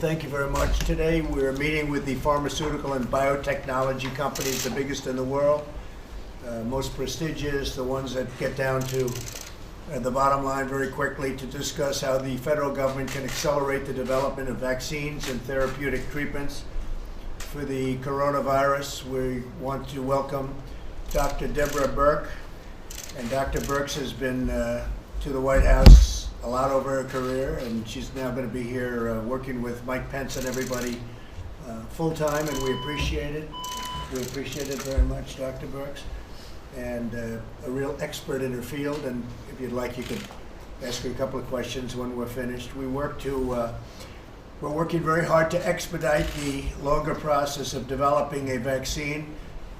thank you very much. Today we're meeting with the pharmaceutical and biotechnology companies, the biggest in the world, most prestigious, the ones that get down to the bottom line very quickly, to discuss how the federal government can accelerate the development of vaccines and therapeutic treatments for the coronavirus. We want to welcome Dr. Deborah Birx. And Dr. Birx has been to the White House a lot over her career, and she's now going to be here working with Mike Pence and everybody full time, and we appreciate it. We appreciate it very much, Dr. Birx, and a real expert in her field. And if you'd like, you could ask her a couple of questions when we're finished. We're working very hard to expedite the longer process of developing a vaccine.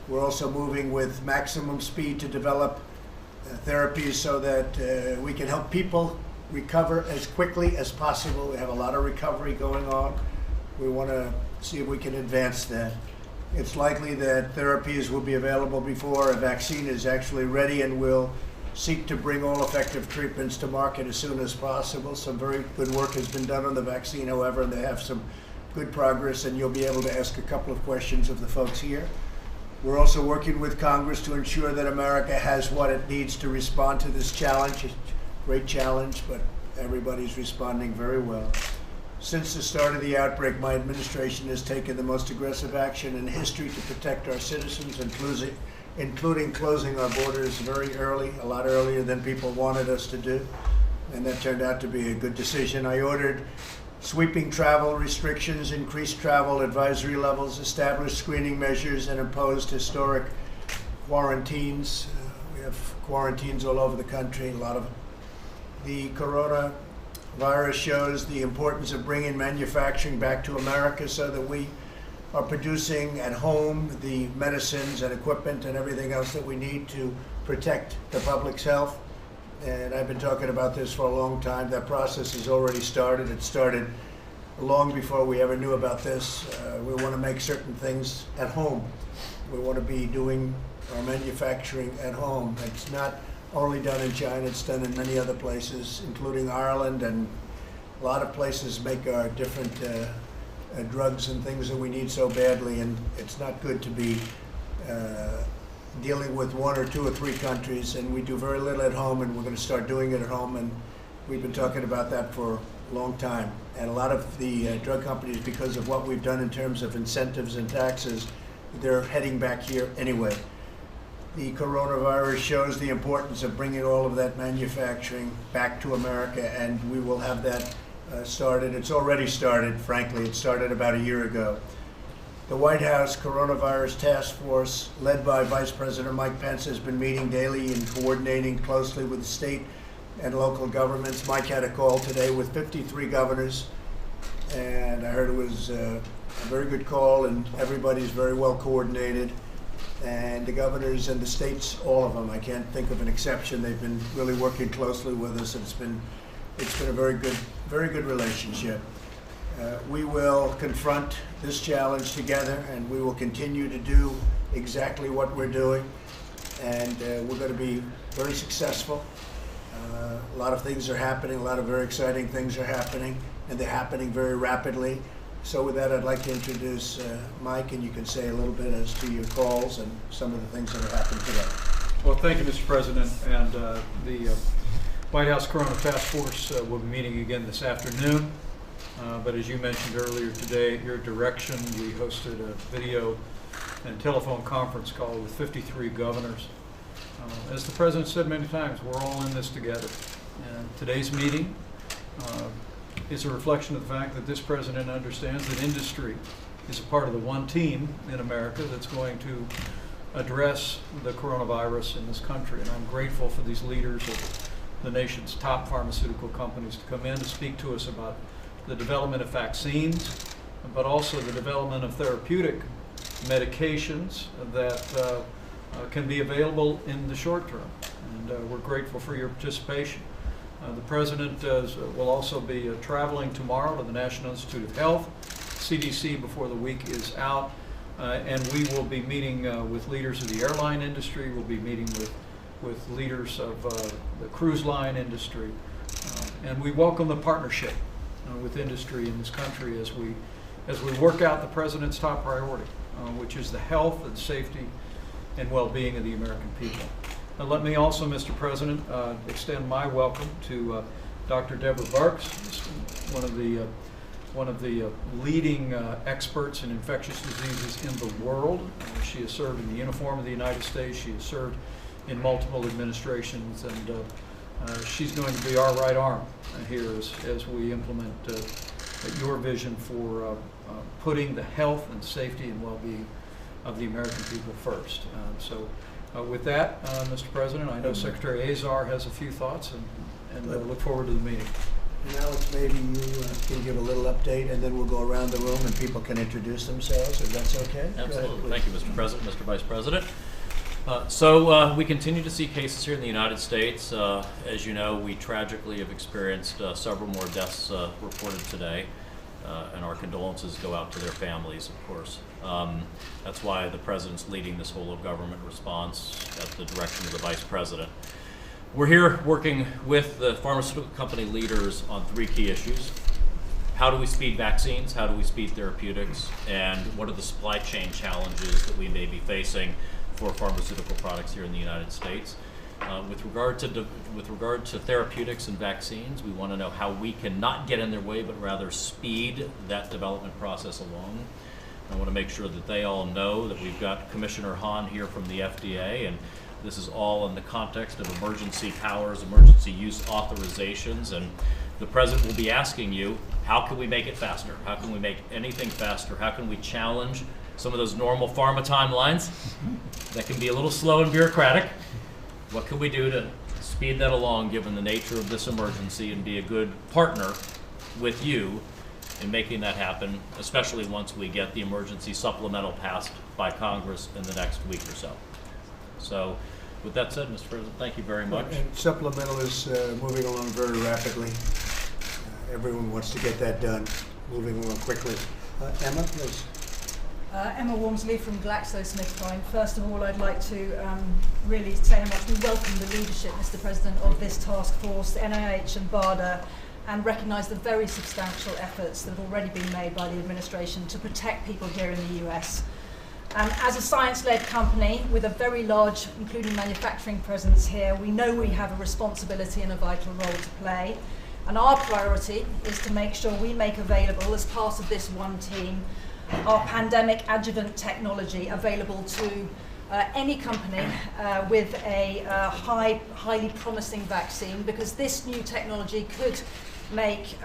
We're also moving with maximum speed to develop therapies so that we can help people recover as quickly as possible. We have a lot of recovery going on. We want to see if we can advance that. It's likely that therapies will be available before a vaccine is actually ready, and we'll seek to bring all effective treatments to market as soon as possible. Some very good work has been done on the vaccine, however, and they have some good progress, and you'll be able to ask a couple of questions of the folks here. We're also working with Congress to ensure that America has what it needs to respond to this challenge. It's a great challenge, but everybody's responding very well. Since the start of the outbreak, my administration has taken the most aggressive action in history to protect our citizens, including closing our borders very early, a lot earlier than people wanted us to do, and that turned out to be a good decision. I ordered sweeping travel restrictions, increased travel advisory levels, established screening measures, and imposed historic quarantines. We have quarantines all over the country, a lot of them. The coronavirus shows the importance of bringing manufacturing back to America so that we are producing at home the medicines and equipment and everything else that we need to protect the public's health. And I've been talking about this for a long time. That process has already started. It started long before we ever knew about this. We want to make certain things at home. We want to be doing our manufacturing at home. It's not only done in China, it's done in many other places, including Ireland, and a lot of places make our different drugs and things that we need so badly, and it's not good to be dealing with one or two or three countries, and we do very little at home, and we're going to start doing it at home, and we've been talking about that for a long time. And a lot of the drug companies, because of what we've done in terms of incentives and taxes, they're heading back here anyway. The coronavirus shows the importance of bringing all of that manufacturing back to America, and we will have that started. It's already started, frankly. It started about a year ago. The White House Coronavirus Task Force, led by Vice President Mike Pence, has been meeting daily and coordinating closely with state and local governments. Mike had a call today with 53 governors, and I heard it was a very good call, and everybody's very well coordinated. And the governors and the states, all of them, I can't think of an exception. They've been really working closely with us, and it's been a very good relationship. We will confront this challenge together, and we will continue to do exactly what we're doing, and we're going to be very successful. A lot of things are happening, a lot of very exciting things are happening, and they're happening very rapidly. So with that, I'd like to introduce Mike, and you can say a little bit as to your calls and some of the things that are happening today. Well, thank you, Mr. President. And the White House Corona Task Force will be meeting again this afternoon. But as you mentioned earlier today, at your direction, we hosted a video and telephone conference call with 53 governors. As the President said many times, we're all in this together. And today's meeting is a reflection of the fact that this President understands that industry is a part of the one team in America that's going to address the coronavirus in this country. And I'm grateful for these leaders of the nation's top pharmaceutical companies to come in to speak to us about the development of vaccines, but also the development of therapeutic medications that can be available in the short term. And we're grateful for your participation. The President will also be traveling tomorrow to the National Institute of Health, CDC, before the week is out. And we will be meeting with leaders of the airline industry. We'll be meeting with leaders of the cruise line industry. And we welcome the partnership with industry in this country as we work out the President's top priority, which is the health and safety and well-being of the American people. Now, let me also, Mr. President, extend my welcome to Dr. Deborah Barks, one of the leading experts in infectious diseases in the world. She has served in the uniform of the United States. She has served in multiple administrations, and she's going to be our right arm here as we implement your vision for putting the health and safety and well-being of the American people first. With that, Mr. President, I know Secretary Azar has a few thoughts, and look forward to the meeting. And Alex, maybe you can give a little update, and then we'll go around the room and people can introduce themselves, if that's okay. Absolutely. Thank you, Mr. President, Mr. Vice President. So we continue to see cases here in the United States. As you know, we tragically have experienced several more deaths reported today, and our condolences go out to their families, of course. That's why the President's leading this whole of government response at the direction of the Vice President. We're here working with the pharmaceutical company leaders on three key issues. How do we speed vaccines? How do we speed therapeutics? And what are the supply chain challenges that we may be facing for pharmaceutical products here in the United States? With regard to therapeutics and vaccines, we want to know how we can not get in their way, but rather speed that development process along. I want to make sure that they all know that we've got Commissioner Hahn here from the FDA, and this is all in the context of emergency powers, emergency use authorizations, and the President will be asking you, how can we make it faster? How can we make anything faster? How can we challenge some of those normal pharma timelines that can be a little slow and bureaucratic? What can we do to speed that along given the nature of this emergency and be a good partner with you in making that happen, especially once we get the emergency supplemental passed by Congress in the next week or so. So with that said, Mr. President, thank you very much. And supplemental is moving along very rapidly. Everyone wants to get that done, moving along quickly. Emma, please. Emma Walmsley from GlaxoSmithKline. First of all, I'd like to really say how much we welcome the leadership, Mr. President, of this task force, NIH and BARDA, and recognise the very substantial efforts that have already been made by the administration to protect people here in the US. As a science-led company with a very large, including manufacturing presence here, we know we have a responsibility and a vital role to play. And our priority is to make sure we make available, as part of this one team, our pandemic adjuvant technology available to any company with a highly promising vaccine, because this new technology could make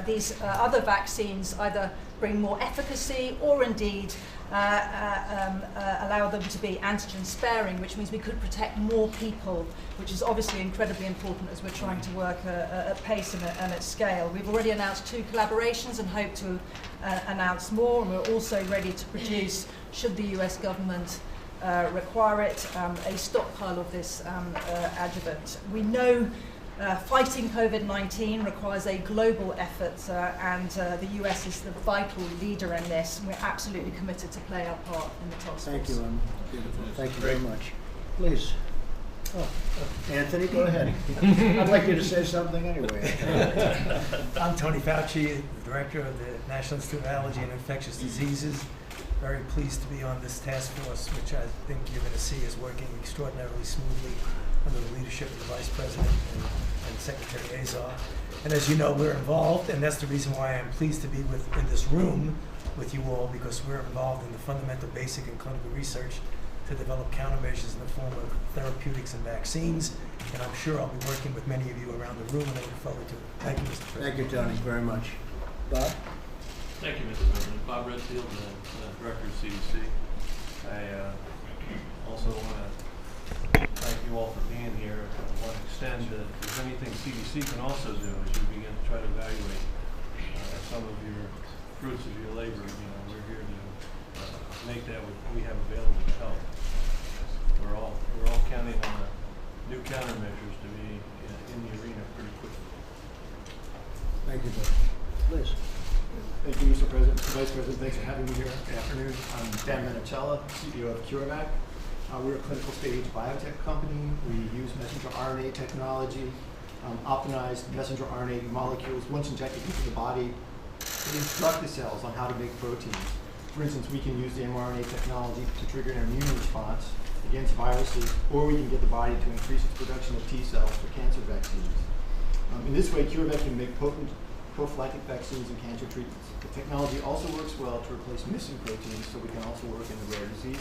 these other vaccines either bring more efficacy or indeed allow them to be antigen sparing, which means we could protect more people, which is obviously incredibly important as we're trying to work at pace and at scale. We've already announced 2 collaborations and hope to announce more, and we're also ready to produce, should the US government require it, a stockpile of this adjuvant. We know fighting COVID-19 requires a global effort, and the US is the vital leader in this. We're absolutely committed to play our part in the task force. Thank you, Emma. Beautiful. Thank you very much. Please. Oh, Anthony, go ahead. I'd like you to say something anyway. I'm Tony Fauci, the Director of the National Institute of Allergy and Infectious Diseases. Very pleased to be on this task force, which I think you're going to see is working extraordinarily smoothly under the leadership of the Vice President and Secretary Azar. And as you know, we're involved, and that's the reason why I'm pleased to be in this room with you all, because we're involved in the fundamental, basic, and clinical research to develop countermeasures in the form of therapeutics and vaccines. And I'm sure I'll be working with many of you around the room, and I look forward to it. Thank you, Mr. President. Thank you, Tony, very much. Bob? Thank you, Mr. President. Bob Redfield, the Director of CDC. I also want to thank you all for being here. I want to extend that if there's anything CDC can also do as you begin to try to evaluate some of your fruits of your labor. You know, we're here to make that what we have available to help. We're all counting on the new countermeasures to be in the arena pretty quickly. Thank you, Bob. Please. Thank you, Mr. President. Mr. Vice President, thanks for having me here. Good afternoon. I'm Dan Manicella, CEO of CureVac. We're a clinical stage biotech company. We use messenger RNA technology optimized messenger RNA molecules, once injected into the body, they instruct the cells on how to make proteins. For instance, we can use the mRNA technology to trigger an immune response against viruses, or we can get the body to increase its production of T cells for cancer vaccines. In this way, CureVac can make potent prophylactic vaccines and cancer treatments. The technology also works well to replace missing proteins, so we can also work in the rare disease.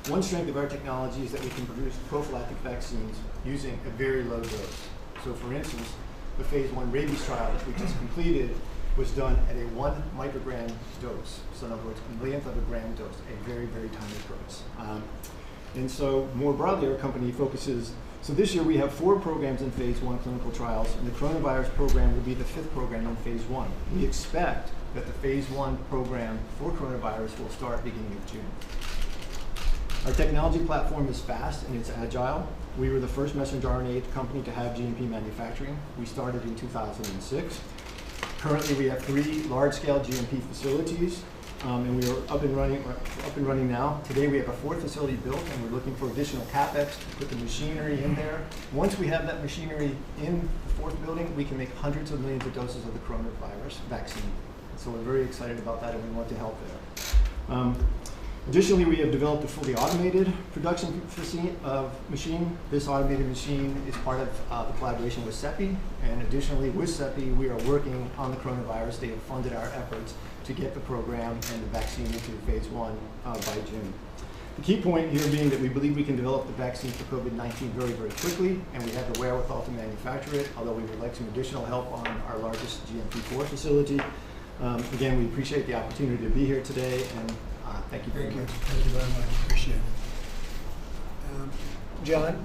One strength of our technology is that we can produce prophylactic vaccines using a very low dose. So for instance, the phase 1 rabies trial that we just completed was done at a 1 microgram dose. So in other words, a millionth of a gram dose, a very, very tiny dose. And so more broadly, our company focuses, so this year we have 4 programs in phase 1 clinical trials, and the coronavirus program will be the 5th program in phase 1. We expect that the phase 1 program for coronavirus will start beginning of June. Our technology platform is fast and it's agile. We were the first messenger RNA company to have GMP manufacturing. We started in 2006. Currently, we have 3 large-scale GMP facilities, and we are up and running now. Today, we have a 4th facility built, and we're looking for additional capex to put the machinery in there. Once we have that machinery in the 4th building, we can make hundreds of millions of doses of the coronavirus vaccine. So we're very excited about that, and we want to help there. Additionally, we have developed a fully automated production machine. This automated machine is part of the collaboration with CEPI, and additionally with CEPI, we are working on the coronavirus. They have funded our efforts to get the program and the vaccine into phase 1 by June. The key point here being that we believe we can develop the vaccine for COVID-19 very, very quickly, and we have the wherewithal to manufacture it, although we would like some additional help on our largest GMP4 facility. Again, we appreciate the opportunity to be here today, and thank you very much. Thank you very much. Appreciate it. John,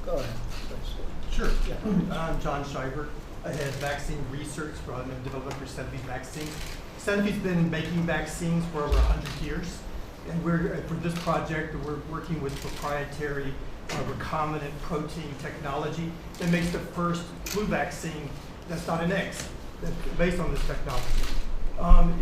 go ahead, please. Sure. Yeah. I'm John Schreiber. I head vaccine research and development for Sanofi's vaccine. Sanofi's been making vaccines for over 100 years. And for this project, we're working with proprietary recombinant protein technology that makes the first flu vaccine that's not an eggs, that's based on this technology.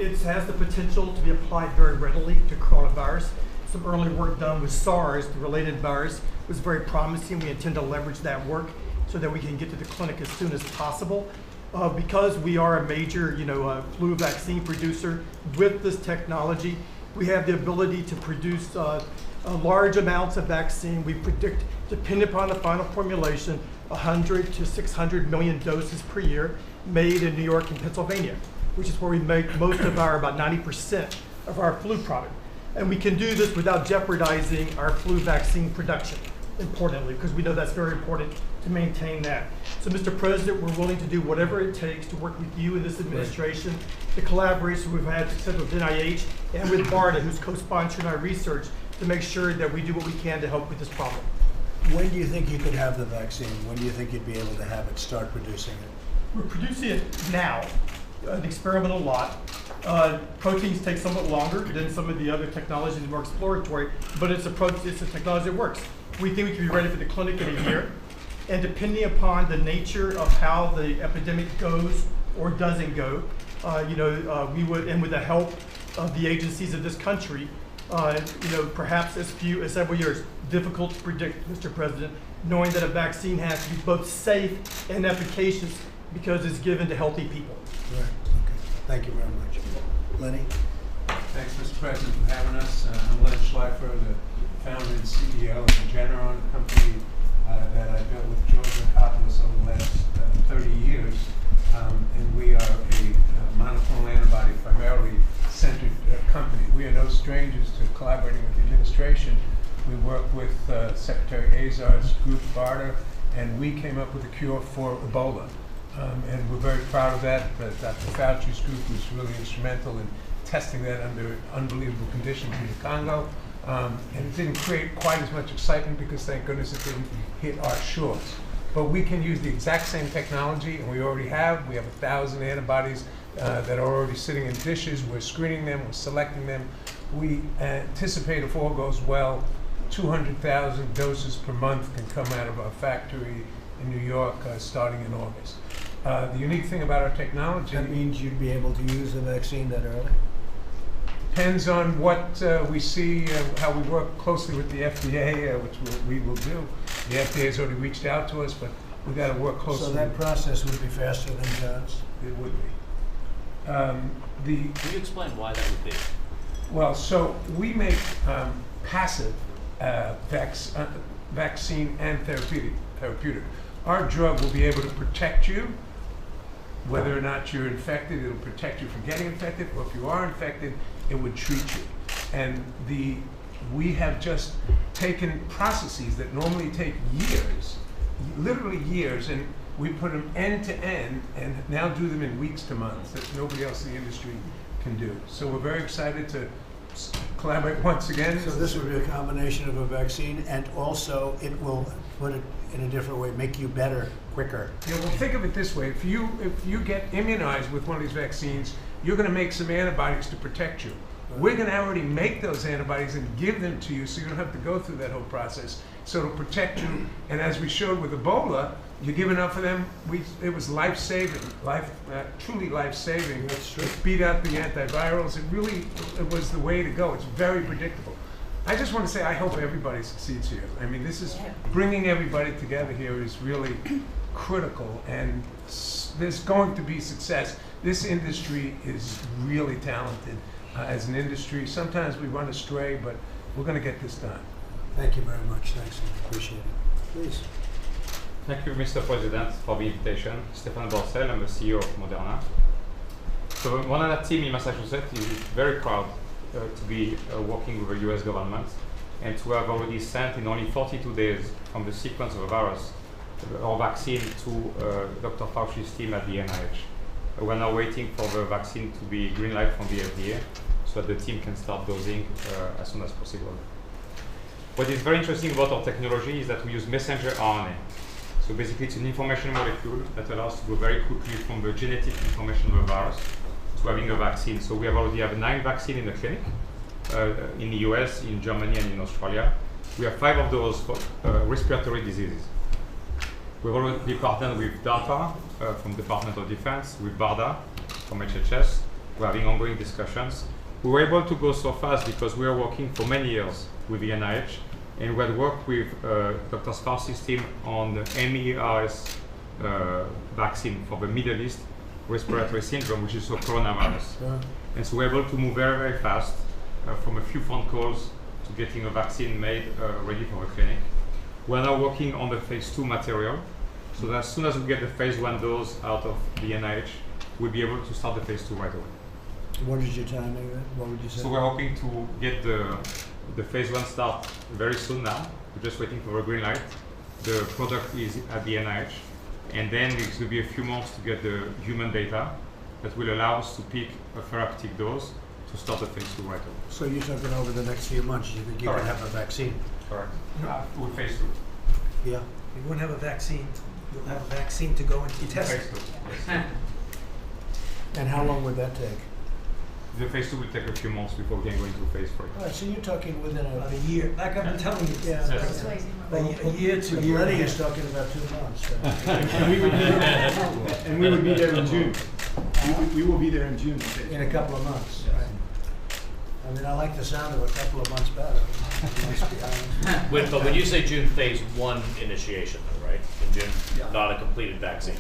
It has the potential to be applied very readily to coronavirus. Some early work done with SARS, the related virus, was very promising. We intend to leverage that work so that we can get to the clinic as soon as possible. Because we are a major, flu vaccine producer with this technology, we have the ability to produce large amounts of vaccine. We predict, depending upon the final formulation, 100 to 600 million doses per year made in New York and Pennsylvania, which is where we make most of about 90% of our flu product. And we can do this without jeopardizing our flu vaccine production, importantly, because we know that's very important to maintain that. So, Mr. President, we're willing to do whatever it takes to work with you in this administration, the collaboration we've had success with NIH and with BARDA, who's co-sponsoring our research, to make sure that we do what we can to help with this problem. When do you think you could have the vaccine? When do you think you'd be able to have it, start producing it? We're producing it now, an experimental lot. Proteins take somewhat longer than some of the other technologies, more exploratory, but it's a technology that works. We think we can be ready for the clinic in a year. And depending upon the nature of how the epidemic goes or doesn't go, we would, and with the help of the agencies of this country, perhaps as few as several years. Difficult to predict, Mr. President, knowing that a vaccine has to be both safe and efficacious because it's given to healthy people. Right. Okay. Thank you very much. Lenny? Thanks, Mr. President, for having us. I'm Len Schleifer, the founder and CEO of Regeneron, a company that I built with George Akopoulos over the last 30 years. And we are a monoclonal antibody primarily centered company. We are no strangers to collaborating with the administration. We work with Secretary Azar's group, BARDA, and we came up with a cure for Ebola. And we're very proud of that. Dr. Fauci's group was really instrumental in testing that under unbelievable conditions in the Congo. And it didn't create quite as much excitement because, thank goodness, it didn't hit our shores. But we can use the exact same technology, and we already have. We have 1,000 antibodies that are already sitting in dishes. We're screening them, we're selecting them. We anticipate, if all goes well, 200,000 doses per month can come out of our factory in New York starting in August. The unique thing about our technology... That means you'd be able to use the vaccine that early? Depends on what we see, how we work closely with the FDA, which we will do. The FDA has already reached out to us, but we got to work closely. So that process would be faster than John's? It would be. Can you explain why that would be? Well, so we make passive vaccine and therapeutic. Our drug will be able to protect you, whether or not you're infected. It'll protect you from getting infected, or if you are infected, it would treat you. And we have just taken processes that normally take years, literally years, and we put them end to end and now do them in weeks to months that nobody else in the industry can do. So we're very excited to collaborate once again. So this would be a combination of a vaccine, and also it will, put it in a different way, make you better quicker. Yeah, well, think of it this way. If you get immunized with one of these vaccines, you're going to make some antibodies to protect you. We're going to already make those antibodies and give them to you, so you don't have to go through that whole process. So it'll protect you. And as we showed with Ebola, you give enough of them, it was life-saving, truly life-saving. That's true. It beat out the antivirals. It was the way to go. It's very predictable. I just want to say I hope everybody succeeds here. I mean, this is bringing everybody together here is really critical, and there's going to be success. This industry is really talented as an industry. Sometimes we run astray, but we're going to get this done. Thank you very much. Thanks. I appreciate it. Please. Thank you, Mr. President, for the invitation. Stefan Borcel, I'm the CEO of Moderna. So Moderna team in Massachusetts is very proud to be working with the US government and to have already sent in only 42 days from the sequence of a virus our vaccine to Dr. Fauci's team at the NIH. We're now waiting for the vaccine to be green light from the FDA so that the team can start dosing as soon as possible. What is very interesting about our technology is that we use messenger RNA. So basically it's an information molecule that allows to go very quickly from the genetic information of the virus to having a vaccine. So we already have 9 vaccines in the clinic, in the US, in Germany, and in Australia. We have 5 of those for respiratory diseases. We've already partnered with DARPA from Department of Defense, with BARDA from HHS. We're having ongoing discussions. We were able to go so fast because we are working for many years with the NIH, and we had worked with Dr. Fauci's team on the MERS vaccine for the Middle East respiratory syndrome, which is a coronavirus. Yeah. And so we're able to move very, very fast from a few phone calls to getting a vaccine made ready for the clinic. We're now working on the phase 2 material, so that as soon as we get the phase 1 dose out of the NIH, we'll be able to start the phase 2 right away. What is your timing? What would you say? So we're hoping to get the phase 1 start very soon now. We're just waiting for a green light. The product is at the NIH, and then it's going to be a few months to get the human data that will allow us to pick a therapeutic dose to start the phase 2 right away. So you're talking over the next few months, you think you can have a vaccine? Correct. With phase 2. Yeah. You won't have a vaccine. You'll have a vaccine to go into testing. Phase 2. Yes. And how long would that take? The phase 2 will take a few months before we can go into phase 3. All right, so you're talking within About a year. Like I've been telling you. Yeah. Yes. A year to a year. Lenny and a is half. talking about 2 months. And we would be there in June. We will be there in June. In a couple of months. Right. I mean, I like the sound of a couple of months better. Let's be honest. But when you say June phase 1 initiation, though, right? In June, Yeah. not a completed vaccine.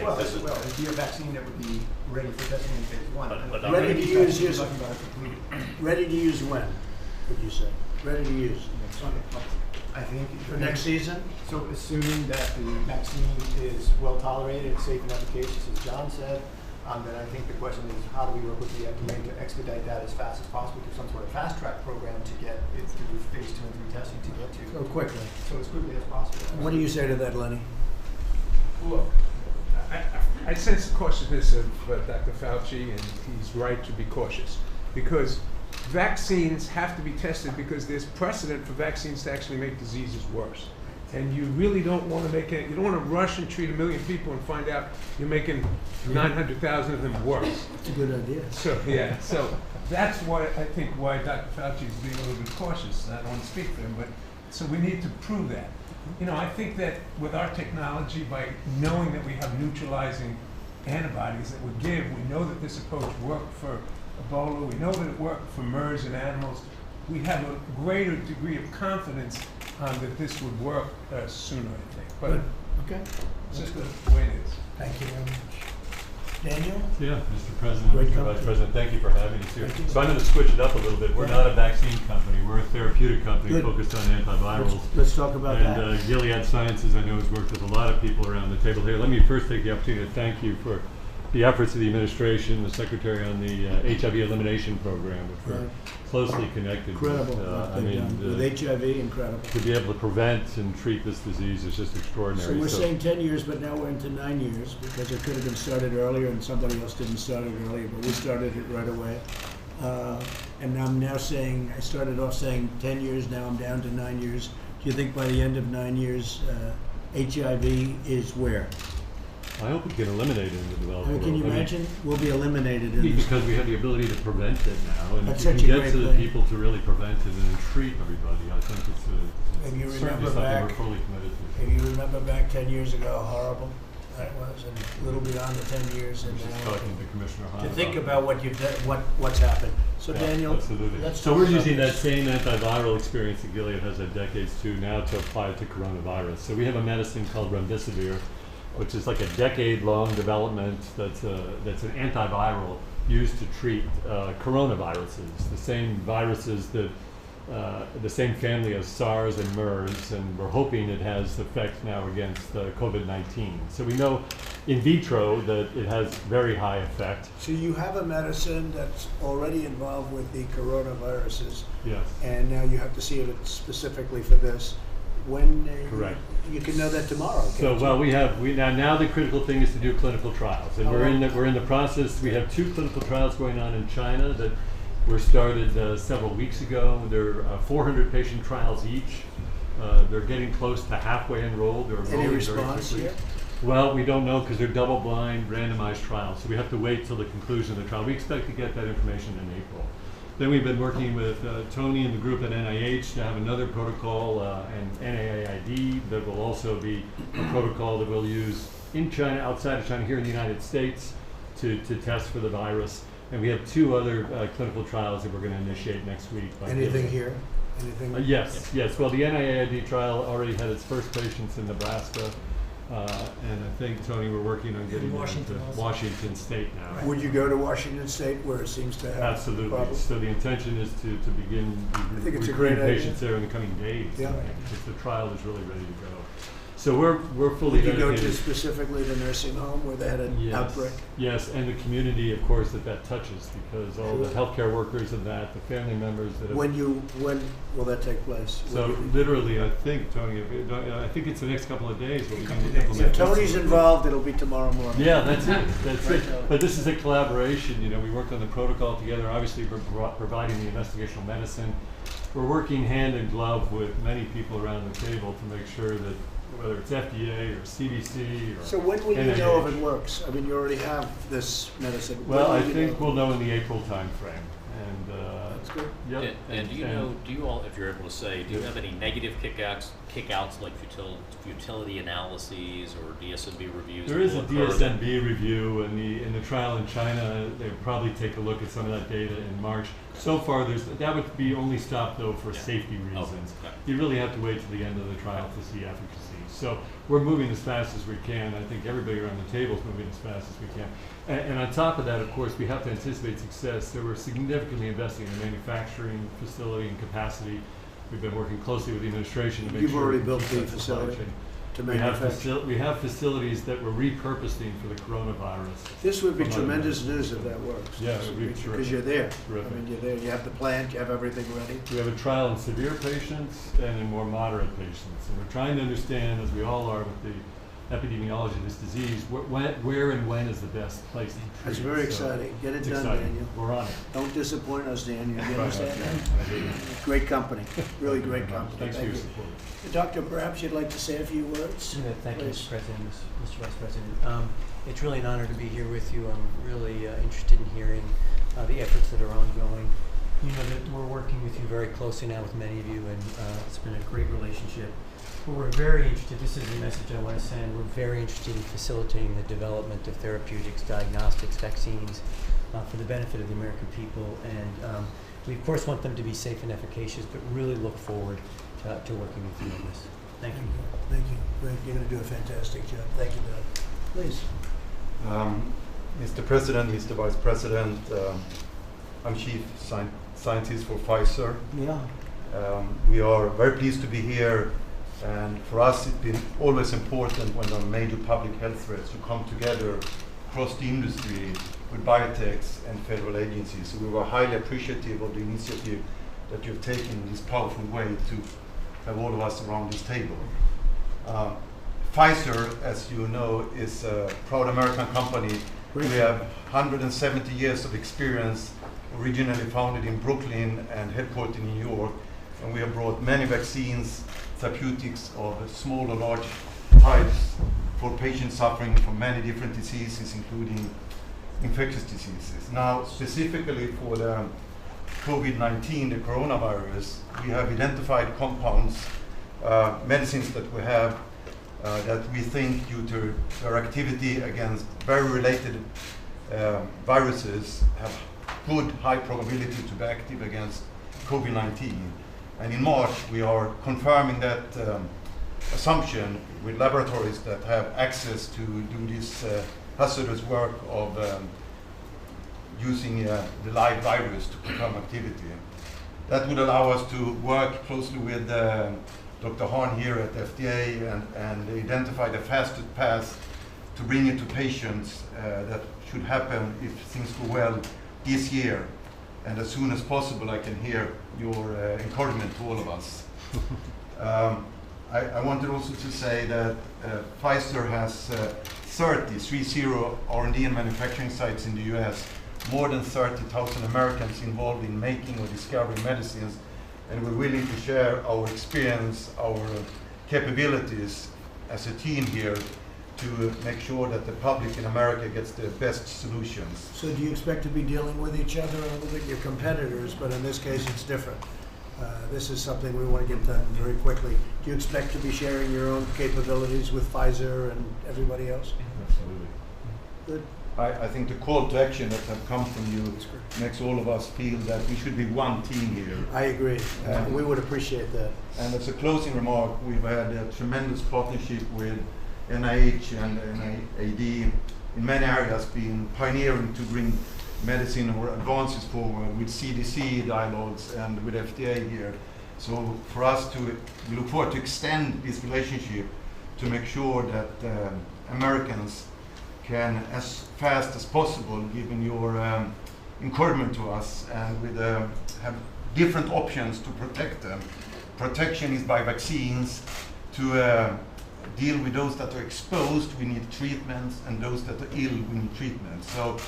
Well, it'd be a vaccine that would be ready for testing in phase 1. But not Ready to use, You're use. talking about completed. Ready to use when, would you say? Ready to use? I think For next season? So assuming that the vaccine is well tolerated, safe and efficacious, as John said, then I think the question is how do we work with the FDA to expedite that as fast as possible through some sort of fast track program to get it through phase 2 and 3 testing to get to. So quickly. So as quickly as possible. What do you say to that, Lenny? Look, I sense the cautiousness of Dr. Fauci, and he's right to be cautious because vaccines have to be tested because there's precedent for vaccines to actually make diseases worse. And you really don't want to make it, you don't want to rush and treat 1 million people and find out you're making 900,000 of them worse. It's a good idea. So, yeah, so that's why I think why Dr. Fauci is being a little bit cautious. I don't want to speak for him, but so we need to prove that. You know, I think that with our technology, by knowing that we have neutralizing antibodies that we give, we know that this approach worked for Ebola, we know that it worked for MERS in animals, we have a greater degree of confidence that this would work sooner, I think. But Okay. It's just the way it is. Thank you very much. Daniel? Yeah, Mr. President, Great Mr. company. Vice President, thank you for having us here. Thank you. So I'm going to switch it up a little bit. We're not a vaccine company. We're a therapeutic company Good. focused on antivirals. Let's talk about And that. Gilead Sciences, I know, has worked with a lot of people around the table here. Let me first take the opportunity to thank you for the efforts of the administration, the Secretary on the HIV elimination program, which we're Right. closely connected Incredible with. what they've done. With HIV, incredible. to be able to prevent and treat this disease is just extraordinary. So we're saying 10 years, but now we're into 9 years because it could have been started earlier and somebody else didn't start it earlier, but we started it right away. And I'm now saying, I started off saying 10 years, now I'm down to 9 years. Do you think by the end of 9 years, HIV is where? I hope we can eliminate it in the I developing mean, can you world. imagine? We'll be eliminated in this. Because we have the ability to prevent it now, and That's if such you a can get great to the thing. people to really prevent it and then treat everybody, I think And you it's remember certainly something back- we're fully committed to. If you remember back 10 years ago, how horrible that was, and a little beyond the 10 years, I and was just now talking to Commissioner Hahn to think about about what you've done, what's happened. So Yeah, Daniel, absolutely. let's So talk we're about using that this. same antiviral experience that Gilead has had decades to now to apply it to coronavirus. So we have a medicine called remdesivir, which is like a decade-long development that's an antiviral used to treat coronaviruses, the same viruses that the same family as SARS and MERS, and we're hoping it has effect now against COVID-19. So we know in vitro that it has very high effect. So you have a medicine that's already involved with the coronaviruses, Yes. and now you have to see if it's specifically for this. When Correct. You can know that tomorrow. So can't well, you? now the critical thing is to do clinical trials, and Oh, we're in the process. We have 2 clinical trials going on in China that were started several weeks ago. They're 400 patient trials each. They're getting close to halfway enrolled. They're Any enrolling very response quickly. yet? Well, we don't know because they're double-blind, randomized trials, so we have to wait till the conclusion of the trial. We expect to get that information in April. Then we've been working with Tony and the group at NIH to have another protocol and NIAID that will also be a protocol that we'll use in China, outside of China, here in the United States to test for the virus. And we have 2 other clinical trials that we're going to initiate next week. Anything here? Anything? Yes. Well, the NIAID trial already had its first patients in Nebraska. And I think, Tony, we're working on getting that Washington to also. Washington State now. Would you go to Washington State where it seems to have Absolutely. problems? So the intention is to begin I think it's a recruiting great idea. patients there in the coming days. Yeah. Because the trial is really ready to go. So we're fully Would you go to dedicated. specifically the nursing home where they had an Yes. outbreak? Yes, and the community, of course, that touches, because all the healthcare workers of that, the family members that have. When will that take place? So When you- literally, I think, Tony, I think it's the next couple of days we'll begin to If implement this. Tony's involved, it'll be tomorrow morning. Yeah, that's it. That's Right. it. But this is a collaboration. You know, we worked on the protocol together. Obviously, we're providing the investigational medicine. We're working hand in glove with many people around the table to make sure that whether it's FDA or CDC or So when will you know if NIH. it works? I mean, you already have this medicine. When Well, will I you think know? we'll know in the April timeframe. And That's good. yep. And do you know, do you all, if you're able to say, do you have any negative kickouts like futility analyses or DSMB reviews? There that is a will occur that- DSMB review, and in the trial in China, they'll probably take a look at some of that data in March. So far, that would be only stopped though for Yeah. safety Oh, reasons. okay. You really have to wait till the end of the trial to see efficacy. So we're moving as fast as we can. I think everybody around the table is moving as fast as we can. And on top of that, of course, we have to anticipate success. So we're significantly investing in the manufacturing facility and capacity. We've been working closely with the administration to make You've sure already we built keep the that supply facility chain. to We have, manufacture. we have facilities that we're repurposing for the coronavirus. This would be From other tremendous medicines. news if that works. Yeah, it would be Because terrific. you're there. Terrific. I mean, you're there. You have the plant. You have everything ready. We have a trial in severe patients and in more moderate patients. And we're trying to understand, as we all are with the epidemiology of this disease, where and when is the best place to treat. That's very So exciting. Get it it's done, exciting. Daniel. We're on it. Don't disappoint us, Daniel. You Right. understand that? I do. Great company. Really great Thank you very much. company. Thanks for Thank your you. support. Doctor, perhaps you'd like to say a few words? Yeah, thank you, Please. Mr. President, Mr. Vice President. It's really an honor to be here with you. I'm really interested in hearing the efforts that are ongoing. You know that we're working with you very closely now with many of you, and it's been a great relationship. But we're very interested, this is the message I want to send, we're very interested in facilitating the development of therapeutics, diagnostics, vaccines for the benefit of the American people. And we of course want them to be safe and efficacious, but really look forward to working with you on this. Thank you. Thank you. Greg, you're going to do a fantastic job. Thank you, Doug. Please. Mr. President, Mr. Vice President, I'm Chief Scientist for Pfizer. Yeah. We are very pleased to be here, and for us it's been always important when there are major public health threats to come together across the industry with biotechs and federal agencies. So we were highly appreciative of the initiative that you've taken in this powerful way to have all of us around this table. Pfizer, as you know, is a proud American company. We have 170 years of experience, originally founded in Brooklyn and headquartered in New York. And we have brought many vaccines, therapeutics of small or large types for patients suffering from many different diseases, including infectious diseases. Now, specifically for the COVID-19, the coronavirus, we have identified compounds, medicines that we have that we think, due to their activity against very related viruses, have good high probability to be active against COVID-19. And in March, we are confirming that assumption with laboratories that have access to do this hazardous work of using the live virus to confirm activity. That would allow us to work closely with Dr. Hahn here at FDA and identify the fastest path to bring it to patients that should happen if things go well this year. And as soon as possible, I can hear your encouragement to all of us. I wanted also to say that Pfizer has 30 R&D and manufacturing sites in the US, more than 30,000 Americans involved in making or discovering medicines, and we're willing to share our experience, our capabilities as a team here to make sure that the public in America gets the best solutions. So do you expect to be dealing with each other? I don't think you're competitors, but in this case it's different. This is something we want to get done very quickly. Do you expect to be sharing your own capabilities with Pfizer and everybody else? Absolutely. Good. I think the call to action that have come from you makes all of us feel that we should be one team here. I agree. We would appreciate that. And as a closing remark, we've had a tremendous partnership with NIH and NIAID in many areas, being pioneering to bring medicine or advances forward with CDC dialogues and with FDA here. So for us we look forward to extend this relationship to make sure that Americans can, as fast as possible, given your encouragement to us, and with have different options to protect them. Protection is by vaccines. To deal with those that are exposed, we need treatments, and those that are ill, we need treatment. So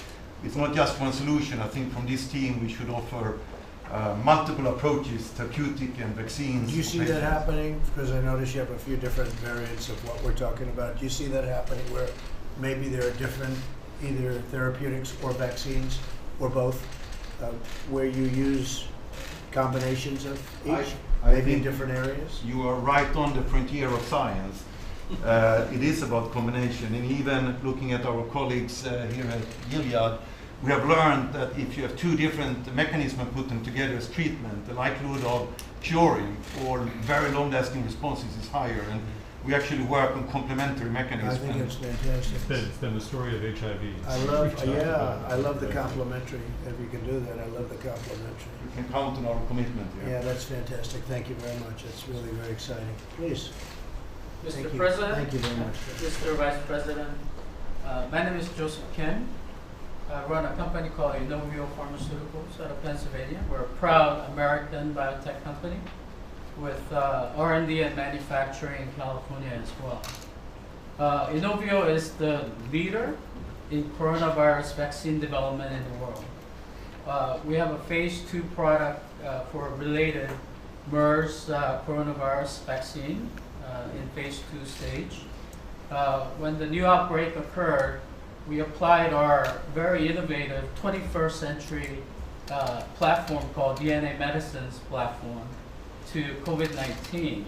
it's not just one solution. I think from this team we should offer multiple approaches, therapeutic and vaccines. Do you see that happening? Because I notice you have a few different variants of what we're talking about. Do you see that happening where maybe there are different either therapeutics or vaccines or both, where you use combinations of each, maybe in different areas? You are right on the frontier of science. It is about combination, and even looking at our colleagues here at Gilead, we have learned that if you have two different mechanisms and put them together as treatment, the likelihood of curing or very long-lasting responses is higher. And we actually work on complementary mechanisms. I think it's fantastic. It's been the story of HIV. I love the complementary. If you can do that, I love the complementary. You can count on our commitment here. Yeah, that's fantastic. Thank you very much. It's really very exciting. Please. Mr. President, thank you very much. Mr. Vice President, my name is Joseph Kim. I run a company called Inovio Pharmaceuticals out of Pennsylvania. We're a proud American biotech company with R&D and manufacturing in California as well. Inovio is the leader in coronavirus vaccine development in the world. We have a phase 2 product for related MERS coronavirus vaccine in phase 2 stage. When the new outbreak occurred, we applied our very innovative 21st century platform called DNA Medicines platform to COVID-19.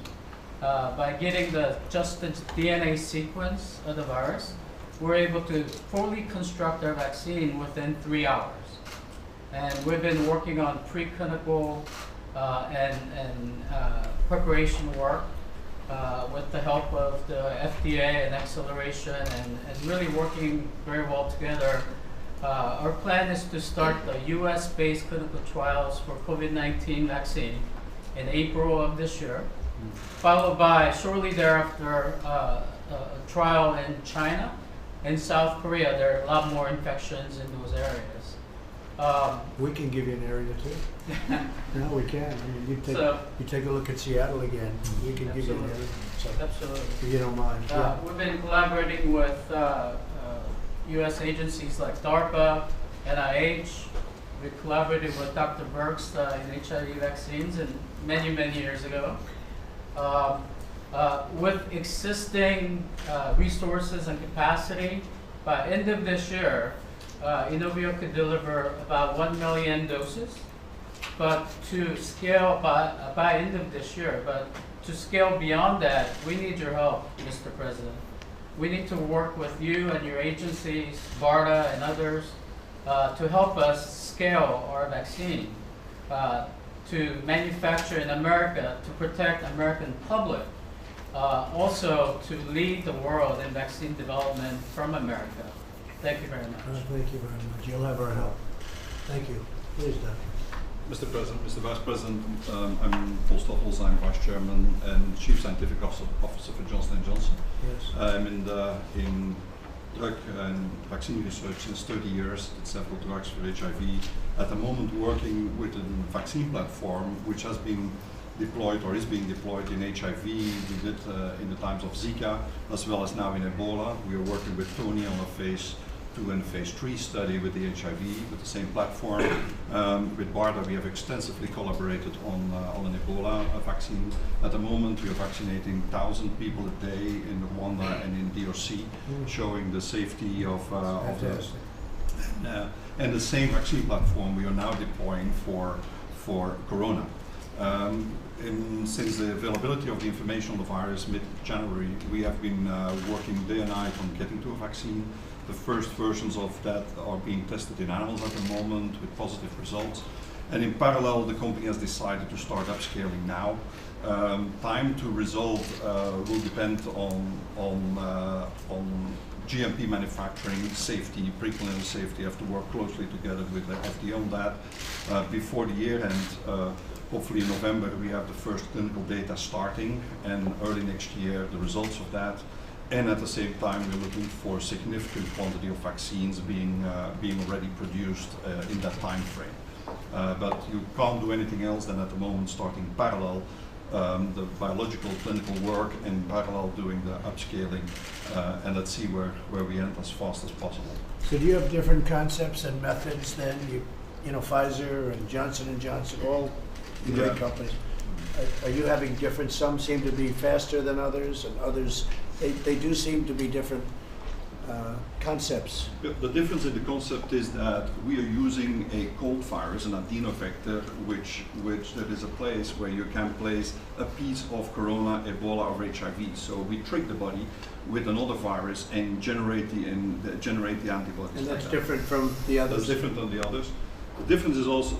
By getting just the DNA sequence of the virus, we're able to fully construct our vaccine within 3 hours. And we've been working on preclinical and preparation work with the help of the FDA and acceleration and really working very well together. Our plan is to start the US-based clinical trials for COVID-19 vaccine in April of this year, followed by shortly thereafter a trial in China and South Korea. There are a lot more infections in those areas. We can give you an area too. No, we can. I mean, you take a look at Seattle again. We can give you an area. So, absolutely. if you don't mind. We've been collaborating with U.S. agencies like DARPA, NIH. We collaborated with Dr. Birx in HIV vaccines and many, many years ago. With existing resources and capacity, by end of this year, Inovio could deliver about 1 million doses. But to scale by end of this year, but to scale beyond that, we need your help, Mr. President. We need to work with you and your agencies, BARDA and others, to help us scale our vaccine, to manufacture in America, to protect American public, also to lead the world in vaccine development from America. Thank you very much. Thank you very much. You'll have our help. Thank you. Please, Doug. Mr. President, Mr. Vice President, I'm Paul Stoffels. I'm Vice Chairman and Chief Scientific Officer for Johnson & Johnson. Yes. I'm in drug and vaccine research since 30 years, did several drugs for HIV. At the moment working with a vaccine platform which has been deployed or is being deployed in HIV. We did in the times of Zika as well as now in Ebola. We are working with Tony on a phase 2 and phase 3 study with the HIV with the same platform. With BARDA we have extensively collaborated on an Ebola vaccine. At the moment we are vaccinating 1,000 people a day in Rwanda and in DRC, showing the safety of and the same vaccine platform we are now deploying for Corona. Since the availability of the information on the virus mid-January, we have been working day and night on getting to a vaccine. The first versions of that are being tested in animals at the moment with positive results. And in parallel, the company has decided to start upscaling now. Time to result will depend on GMP manufacturing, safety, preclinical safety. Have to work closely together with the FDA on that before the year end. Hopefully in November we have the first clinical data starting, and early next year the results of that. And at the same time we're looking for significant quantity of vaccines being already produced in that time frame. But you can't do anything else than at the moment starting parallel the biological clinical work and parallel doing the upscaling, and let's see where we end as fast as possible. So do you have different concepts and methods than you know, Pfizer and Johnson & Johnson, all the great companies? Are you having different, some seem to be faster than others, and others, they do seem to be different concepts. The difference in the concept is that we are using a cold virus, an adenovector, which there is a place where you can place a piece of Corona, Ebola, or HIV. So we trick the body with another virus and generate the antibodies. And that's different from the others. That's different than the others. The difference is also,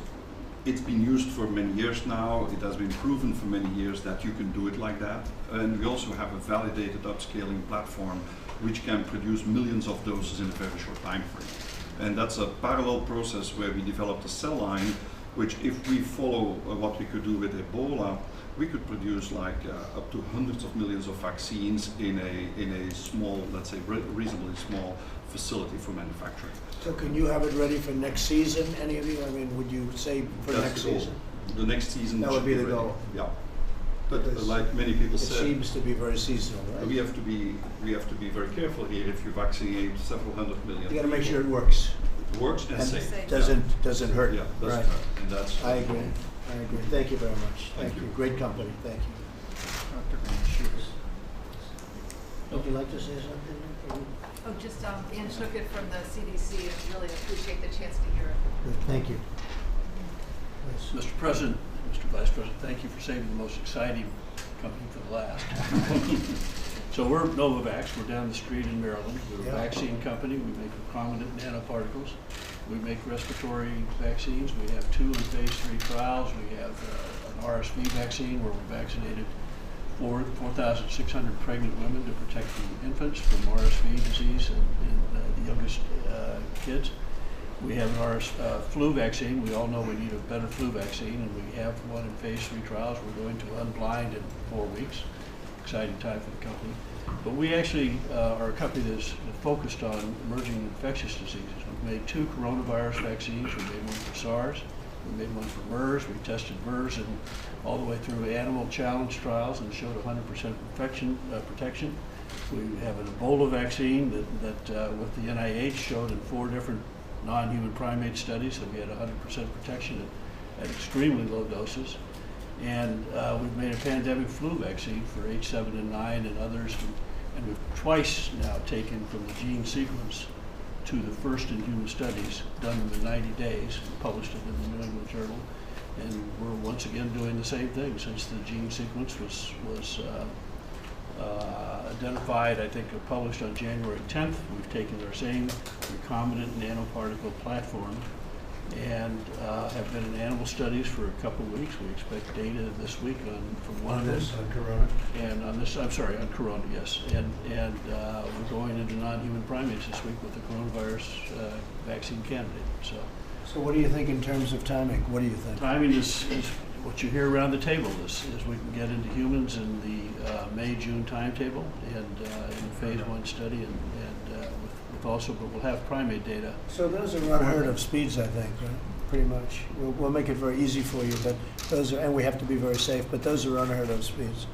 it's been used for many years now. It has been proven for many years that you can do it like that. And we also have a validated upscaling platform which can produce millions of doses in a very short time frame. And that's a parallel process where we developed a cell line, which if we follow what we could do with Ebola, we could produce like up to hundreds of millions of vaccines in a small, let's say reasonably small facility for manufacturing. So can you have it ready for next season, any of you? I mean, would you say for next season? The next season. That would be the goal. Yeah. But like many people said, it seems to be very seasonal, right? We have to be very careful here. If you vaccinate several hundred million, you got to make sure it works. It works and safe. Doesn't hurt. Yeah, doesn't right. hurt. And that's. I agree. I agree. Thank you very much. Thank you. Great company. Thank you. Would you like to say something? Oh, just Ann Schuckett from the CDC, and really appreciate the chance to hear it. Good. Thank you. Mr. President, Mr. Vice President, thank you for saving the most exciting company for the last. So we're Novavax. We're down the street in Maryland. We're a vaccine company. We make recombinant nanoparticles. We make respiratory vaccines. We have 2 in phase 3 trials. We have an RSV vaccine where we vaccinated 4,600 pregnant women to protect the infants from RSV disease in the youngest kids. We have an flu vaccine. We all know we need a better flu vaccine, and we have one in phase 3 trials. We're going to unblind in 4 weeks. Exciting time for the company. But we actually are a company that's focused on emerging infectious diseases. We've made 2 coronavirus vaccines. We made one for SARS. We made one for MERS. We tested MERS and all the way through animal challenge trials and showed 100% protection. We have an Ebola vaccine that with the NIH showed in 4 different non-human primate studies that we had 100% protection at extremely low doses. And we've made a pandemic flu vaccine for H7N9 and others. And we've twice now taken from the gene sequence to the first in human studies done in the 90 days, published it in the New England Journal. And we're once again doing the same thing since the gene sequence was identified, I think, published on January 10th. We've taken our same recombinant nanoparticle platform and have been in animal studies for a couple of weeks. We expect data this week from one of those. On corona? And on this, I'm sorry, on corona, yes. And we're going into non-human primates this week with the coronavirus vaccine candidate. So what do you think in terms of timing? What do you think? Timing is what you hear around the table is we can get into humans in the May-June timetable and in the phase 1 study and with also, but we'll have primate data. So those are unheard of speeds, I think, right? Pretty much. We'll make it very easy for you, but those are, and we have to be very safe, but those are unheard of speeds.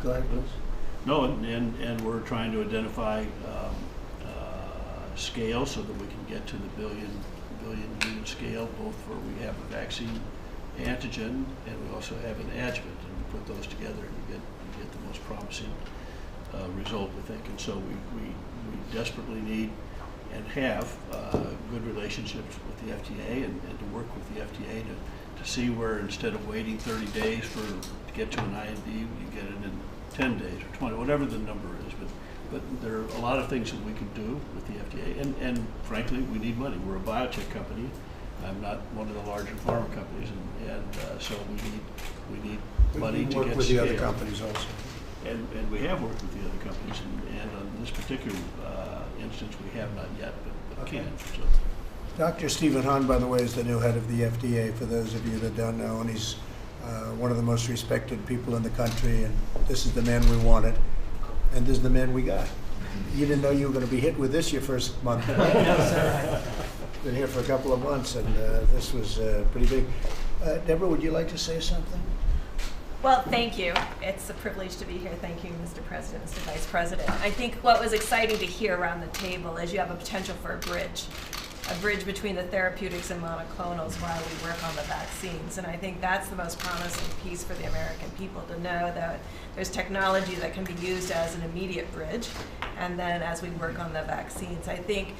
Go ahead, please. No, and we're trying to identify scale so that we can get to the billion human scale, both where we have a vaccine antigen and we also have an adjuvant, and we put those together and you get the most promising result, I think. And so we desperately need and have good relationships with the FDA and to work with the FDA to see where instead of waiting 30 days to get to an IND, you get it in 10 days or 20, whatever the number is. But there are a lot of things that we can do with the FDA, and frankly, we need money. We're a biotech company. I'm not one of the larger pharma companies, and so we need money to get scale. We work with the other companies also. And we have worked with the other companies, and on this particular instance, we have not yet, but can. So. Dr. Stephen Hahn, by the way, is the new head of the FDA, for those of you that don't know, and he's one of the most respected people in the country, and this is the man we wanted, and this is the man we got. You didn't know you were going to be hit with this your first month. Been here for a couple of months, and this was pretty big. Deborah, would you like to say something? Well, thank you. It's a privilege to be here. Thank you, Mr. President, Mr. Vice President. I think what was exciting to hear around the table is you have a potential for a bridge between the therapeutics and monoclonals while we work on the vaccines. And I think that's the most promising piece for the American people, to know that there's technology that can be used as an immediate bridge. And then as we work on the vaccines, I think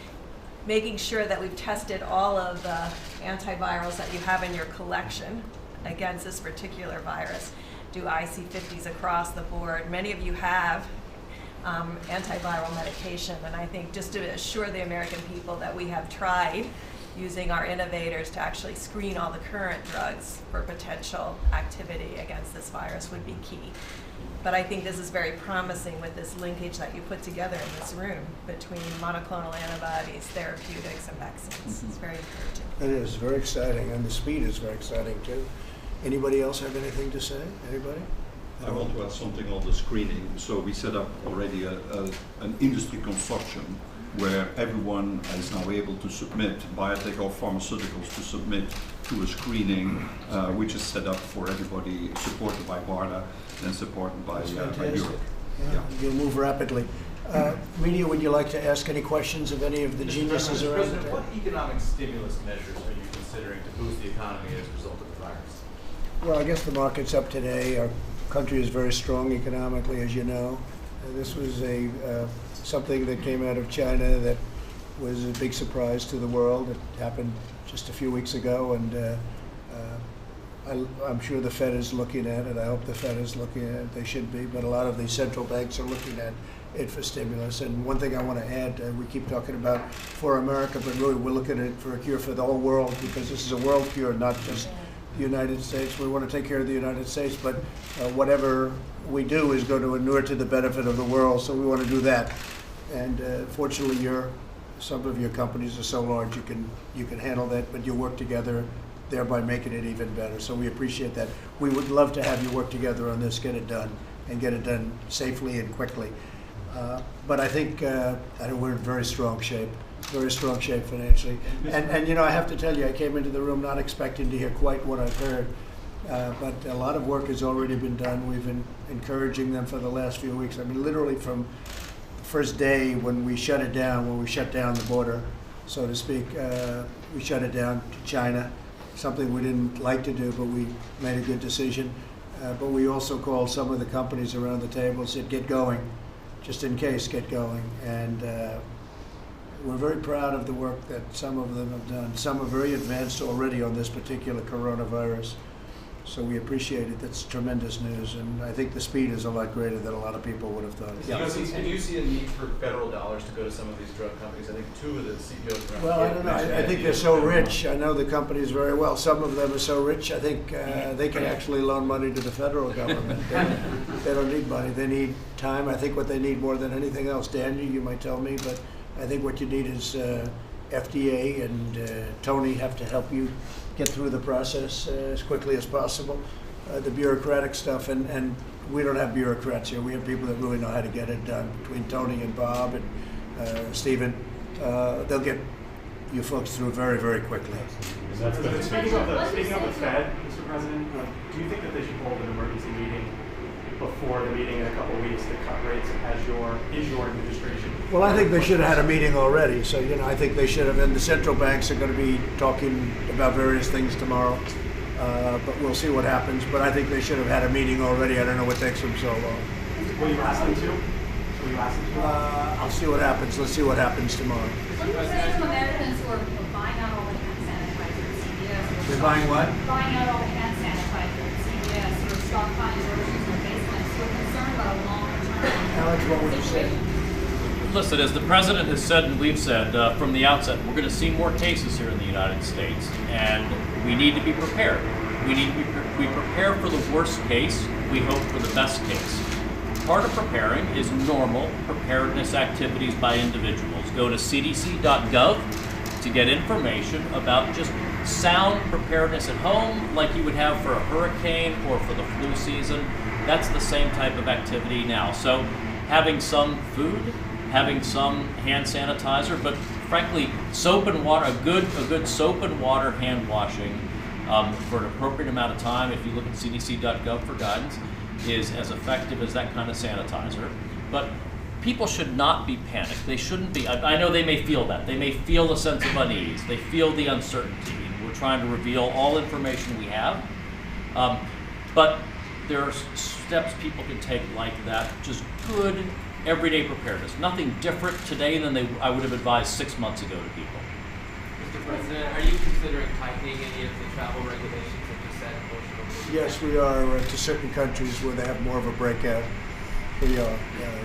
making sure that we've tested all of the antivirals that you have in your collection against this particular virus, do IC50s across the board. Many of you have antiviral medication, and I think just to assure the American people that we have tried using our innovators to actually screen all the current drugs for potential activity against this virus would be key. But I think this is very promising with this linkage that you put together in this room between monoclonal antibodies, therapeutics, and vaccines. It's very encouraging. It is very exciting, and the speed is very exciting too. Anybody else have anything to say? Anybody? I want to add something on the screening. So we set up already an industry consortium where everyone is now able to submit, biotech or pharmaceuticals, to submit to a screening which is set up for everybody, supported by BARDA and supported by Europe. Yeah. You'll move rapidly. Media, would you like to ask any questions of any of the geniuses around the table? What economic stimulus measures are you considering to boost the economy as a result of the virus? Well, I guess the market's up today. Our country is very strong economically, as you know. This was something that came out of China that was a big surprise to the world. It happened just a few weeks ago, and I'm sure the Fed is looking at it. I hope the Fed is looking at it. They should be, but a lot of the central banks are looking at it for stimulus. And one thing I want to add, we keep talking about for America, but really we're looking at it for a cure for the whole world, because this is a world cure, not just the United States. We want to take care of the United States, but whatever we do is going to inure to the benefit of the world, so we want to do that. And fortunately, some of your companies are so large you can handle that, but you work together, thereby making it even better. So we appreciate that. We would love to have you work together on this, get it done, and get it done safely and quickly. But I think we're in very strong shape financially. And you know, I have to tell you, I came into the room not expecting to hear quite what I've heard. But a lot of work has already been done. We've been encouraging them for the last few weeks. I mean, literally from the first day when we shut it down, when we shut down the border, so to speak, we shut it down to China, something we didn't like to do, but we made a good decision. But we also called some of the companies around the table and said, get going, just in case, get going. And we're very proud of the work that some of them have done. Some are very advanced already on this particular coronavirus. So we appreciate it. That's tremendous news, and I think the speed is a lot greater than a lot of people would have thought. Do you see a need for federal dollars to go to some of these drug companies? I think two of the CEOs around. Well, I don't know. I think they're so rich. I know the companies very well. Some of them are so rich, I think they can actually loan money to the federal government. They don't need money. They need time. I think what they need more than anything else, Daniel, you might tell me, but I think what you need is FDA and Tony have to help you get through the process as quickly as possible. The bureaucratic stuff, and we don't have bureaucrats here. We have people that really know how to get it done. Between Tony and Bob and Stephen, they'll get you folks through very, very quickly. Speaking of the Fed, Mr. President, do you think that they should hold an emergency meeting before the meeting in a couple of weeks to cut rates as your administration? Well, I think they should have had a meeting already. So, you know, I think they should have. And the central banks are going to be talking about various things tomorrow. But we'll see what happens. But I think they should have had a meeting already. I don't know what takes them so long. Will you ask them to? I'll see what happens. Let's see what happens tomorrow. What do you say to Americans who are buying out all the hand sanitizer at CVS? They're buying what? Buying out all the hand sanitizer at CVS or stockpiling groceries in their basements. We're concerned about a long-term. Alex, what would you say? Listen, as the president has said and we've said from the outset, we're going to see more cases here in the United States, and we need to be prepared. We need to be prepared for the worst case. We hope for the best case. Part of preparing is normal preparedness activities by individuals. Go to cdc.gov to get information about just sound preparedness at home, like you would have for a hurricane or for the flu season. That's the same type of activity now. So having some food, having some hand sanitizer, but frankly, soap and water, a good soap and water hand washing for an appropriate amount of time, if you look at cdc.gov for guidance, is as effective as that kind of sanitizer. But people should not be panicked. They shouldn't be. I know they may feel that. They may feel a sense of unease. They feel the uncertainty. We're trying to reveal all information we have. But there are steps people can take like that, just good everyday preparedness. Nothing different today than I would have advised 6 months ago to people. Mr. President, are you considering tightening any of the travel regulations that you said? Yes, we are to certain countries where they have more of a breakout. We are.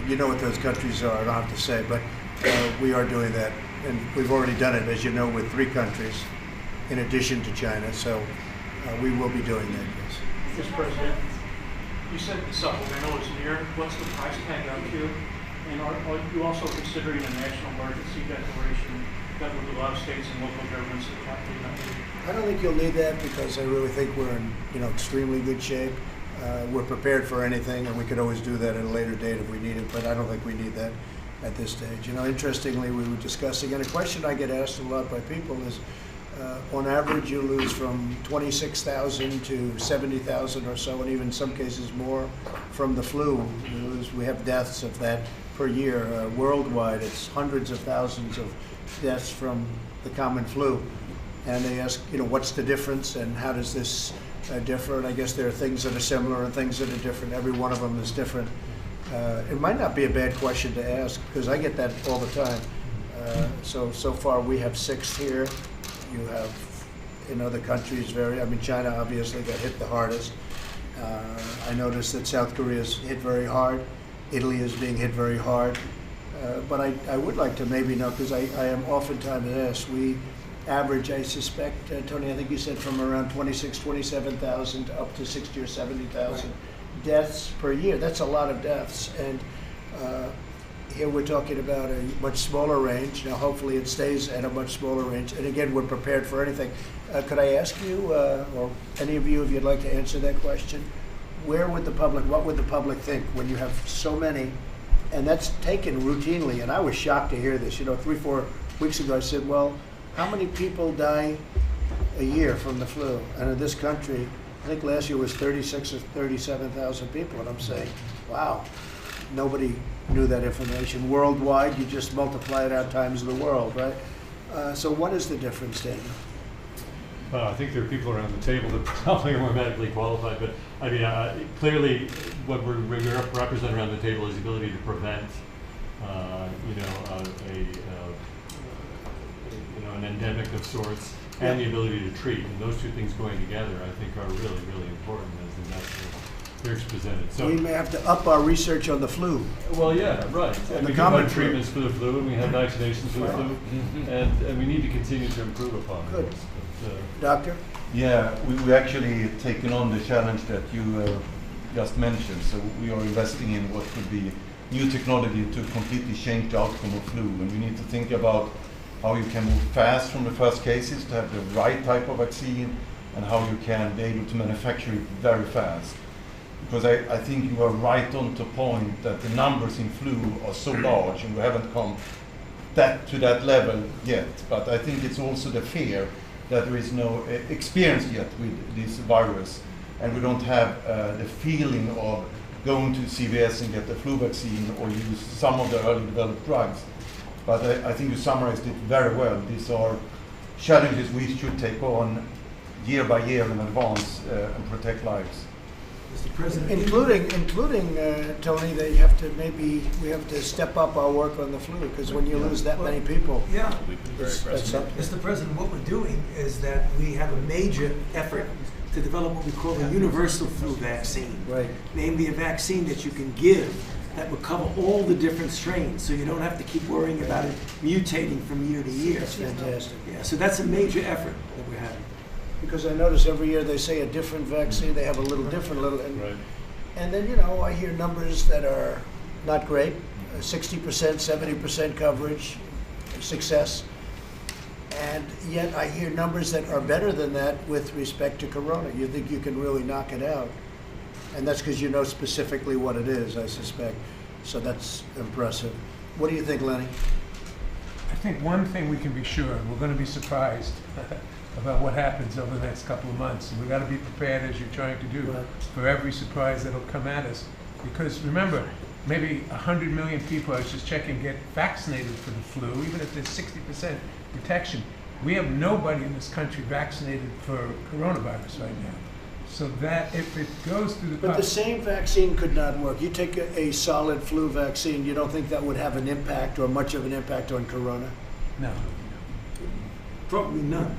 You know what those countries are, I don't have to say, but we are doing that. And we've already done it, as you know, with 3 countries in addition to China. So we will be doing that, yes. Mr. President, you said the supplemental is near. What's the price tag up to? And are you also considering a national emergency declaration that would allow states and local governments to tap into? I don't think you'll need that because I really think we're in extremely good shape. We're prepared for anything, and we could always do that at a later date if we need it, but I don't think we need that at this stage. Interestingly, we were discussing, and a question I get asked a lot by people is, on average, you lose from 26,000 to 70,000 or so, and even in some cases more from the flu. We have deaths of that per year. Worldwide, it's hundreds of thousands of deaths from the common flu. And they ask, what's the difference and how does this differ? And I guess there are things that are similar and things that are different. Every one of them is different. It might not be a bad question to ask because I get that all the time. So far we have 6 here. You have in other countries China obviously got hit the hardest. I noticed that South Korea is hit very hard. Italy is being hit very hard. But I would like to maybe know, because I am oftentimes asked, we average, I suspect, Tony, I think you said from around 26, 27,000 up to 60 or 70,000 deaths per year. That's a lot of deaths. And here we're talking about a much smaller range. Now, hopefully it stays at a much smaller range. And again, we're prepared for anything. Could I ask you, or any of you, if you'd like to answer that question, what would the public think when you have so many? And that's taken routinely. And I was shocked to hear this. 3-4 weeks ago, I said, well, how many people die a year from the flu? And in this country, I think last year was 36 or 37,000 people. And I'm saying, wow, nobody knew that information. Worldwide, you just multiply it out times the world, right? So what is the difference, Daniel? I think there are people around the table that probably are more medically qualified, but I mean, clearly what we represent around the table is the ability to prevent, an endemic of sorts, and the ability to treat. And those two things going together, I think, are really, really important as the national Eric's presented. So we may have to up our research on the flu. Well, yeah, right. And we the do have common treatments for the flu, and we have vaccinations for the flu, and we need to continue to improve upon Good. those. Doctor? Yeah, we actually taken on the challenge that you just mentioned. So we are investing in what could be new technology to completely change the outcome of flu. And we need to think about how you can move fast from the first cases to have the right type of vaccine, and how you can be able to manufacture it very fast. Because I think you are right on to point that the numbers in flu are so large, and we haven't come to that level yet. But I think it's also the fear that there is no experience yet with this virus, and we don't have the feeling of going to CVS and get the flu vaccine or use some of the early developed drugs. But I think you summarized it very well. These are challenges we should take on year by year in advance and protect lives. Mr. President, including Tony, we have to step up our work on the flu, because when you lose that many people, that's something. Mr. President, what we're doing is that we have a major effort to develop what we call a universal flu vaccine, namely a vaccine that you can give that will cover all the different strains, so you don't have to keep worrying about it mutating from year to year. That's fantastic. Yeah, so that's a major effort that we're having. Because I notice every year they say a different vaccine, they have a little different, and then, I hear numbers that are not great, 60%, 70% coverage, success, and yet I hear numbers that are better than that with respect to corona. You think you can really knock it out, and that's because you know specifically what it is, I suspect, so that's impressive. What do you think, Lenny? I think one thing we can be sure, we're going to be surprised about what happens over the next couple of months. And we've got to be prepared, as you're trying to do, for every surprise that'll come at us. Because remember, maybe 100 million people, I was just checking, get vaccinated for the flu, even if there's 60% protection. We have nobody in this country vaccinated for coronavirus right now. So that if it goes through the... But the same vaccine could not work. You take a solid flu vaccine, you don't think that would have an impact or much of an impact on corona? No. Probably none.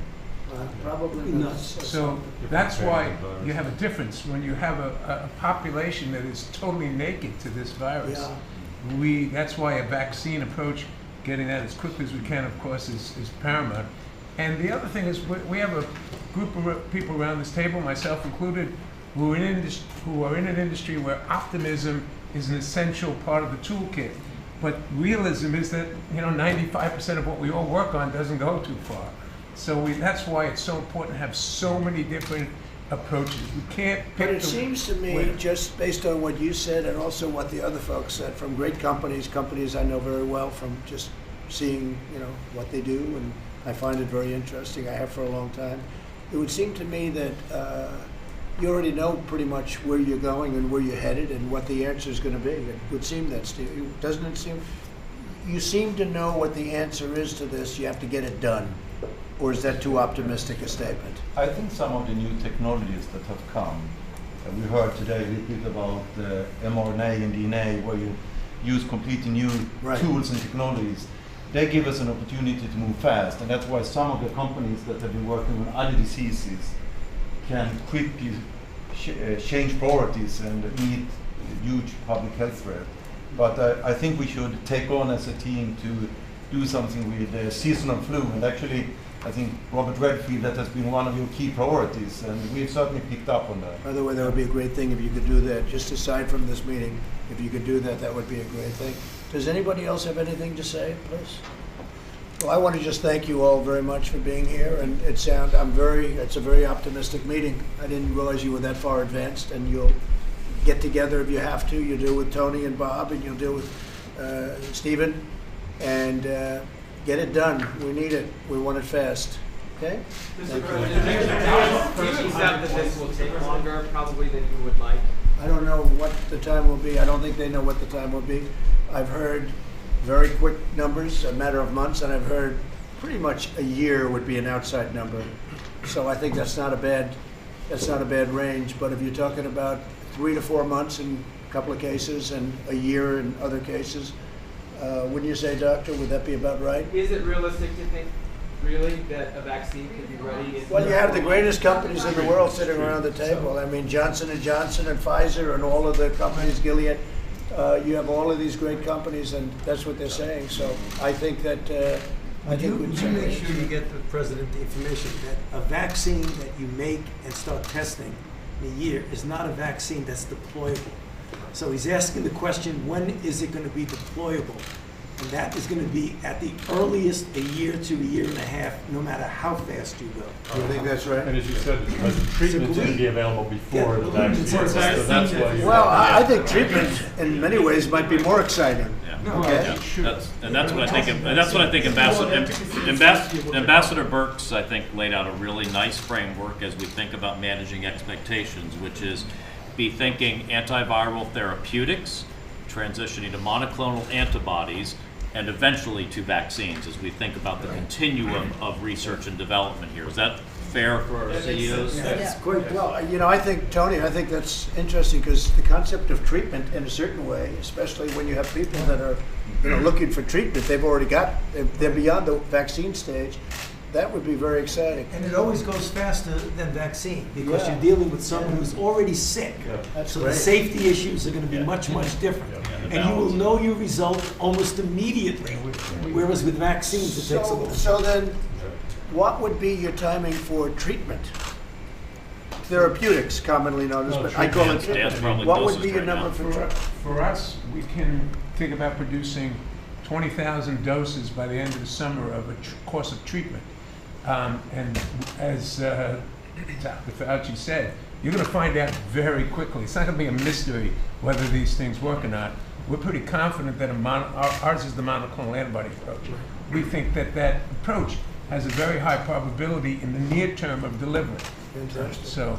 Probably not. So that's why you have a difference when you have a population that is totally naked to this virus. That's why a vaccine approach, getting that as quickly as we can, of course, is paramount. And the other thing is we have a group of people around this table, myself included, who are in an industry where optimism is an essential part of the toolkit. But realism is that 95% of what we all work on doesn't go too far. So that's why it's so important to have so many different approaches. We can't pick. But it seems to me, just based on what you said and also what the other folks said, from great companies I know very well, from just seeing what they do, and I find it very interesting. I have for a long time. It would seem to me that you already know pretty much where you're going and where you're headed and what the answer is going to be. It would seem that, Steve. Doesn't it seem? You seem to know what the answer is to this. You have to get it done. Or is that too optimistic a statement? I think some of the new technologies that have come, we heard today a little bit about mRNA and DNA, where you use completely new tools and technologies. They give us an opportunity to move fast, and that's why some of the companies that have been working on other diseases can quickly change priorities and meet huge public health threat. But I think we should take on as a team to do something with seasonal flu, and actually I think, Robert Redfield, that has been one of your key priorities, and we've certainly picked up on that. By the way, that would be a great thing if you could do that. Just aside from this meeting, if you could do that, that would be a great thing. Does anybody else have anything to say, please? Well, I want to just thank you all very much for being here, and it's a very optimistic meeting. I didn't realize you were that far advanced, and you'll get together if you have to. You'll deal with Tony and Bob, and you'll deal with Stephen, and get it done. We need it. We want it fast. Okay? Mr. President, do you accept that this will take longer probably than you would like? I don't know what the time will be. I don't think they know what the time will be. I've heard very quick numbers, a matter of months, and I've heard pretty much a year would be an outside number. So I think that's not a bad range. But if you're talking about 3 to 4 months in a couple of cases and a year in other cases, wouldn't you say, Doctor? Would that be about right? Is it realistic to think, really, that a vaccine could be ready? Well, you have the greatest companies in the world sitting around the table. I mean, Johnson & Johnson and Pfizer and all of the companies, Gilead. You have all of these great companies, and that's what they're saying. So I think that Would you make sure you get the President the information that a vaccine that you make and start testing in a year is not a vaccine that's deployable. So he's asking the question, when is it going to be deployable? And that is going to be at the earliest a year to a year and a half, no matter how fast you go. You think that's right? And as you said, treatment's going to be available before the vaccine. So that's why well, I think treatment in many ways might be more exciting. Okay. That's what I think. That's what I think. Ambassador Birx, I think, laid out a really nice framework as we think about managing expectations, which is be thinking antiviral therapeutics, transitioning to monoclonal antibodies, and eventually to vaccines as we think about the continuum of research and development here. Is that fair for our CEOs? That's quite well. You know, I think, Tony, I think that's interesting because the concept of treatment in a certain way, especially when you have people that are, looking for treatment, they're beyond the vaccine stage. That would be very exciting. And it always goes faster than vaccine because you're dealing with someone who's already sick. So the safety issues are going to be much, much different. And you will know your result almost immediately, whereas with vaccines it takes a little time. So then, what would be your timing for treatment? Therapeutics, commonly known as, but I call it treatment. What would be your number for treatment? For us, we can think about producing 20,000 doses by the end of the summer of a course of treatment. And as Dr. Fauci said, you're going to find out very quickly. It's not going to be a mystery whether these things work or not. We're pretty confident that ours is the monoclonal antibody approach. We think that that approach has a very high probability in the near term of delivery. Fantastic. So